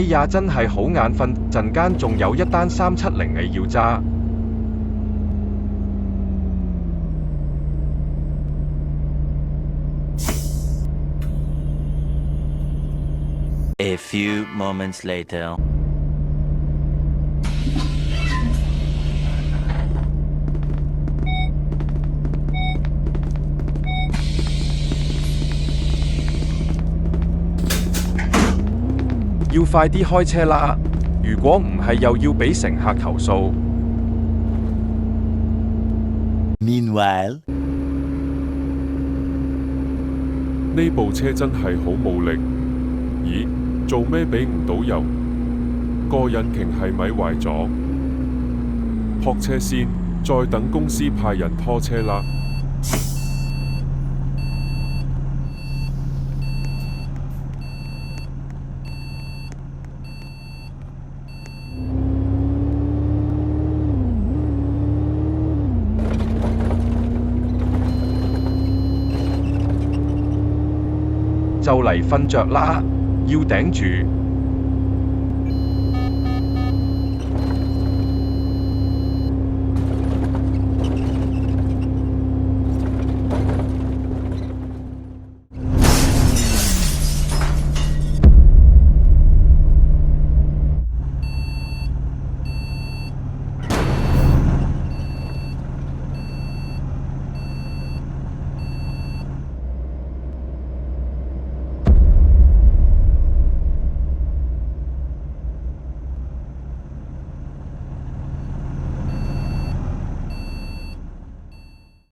呀，真係好眼瞓，陣間仲有一單370A要揸。A few moments later. 要快啲開車啦！如果唔係，又要俾乘客投訴。Meanwhile，呢部車真係好冇力。咦，做咩俾唔到油？個引擎係咪壞咗？泊車先，再等公司派人拖車啦。就嚟瞓着啦，要頂住。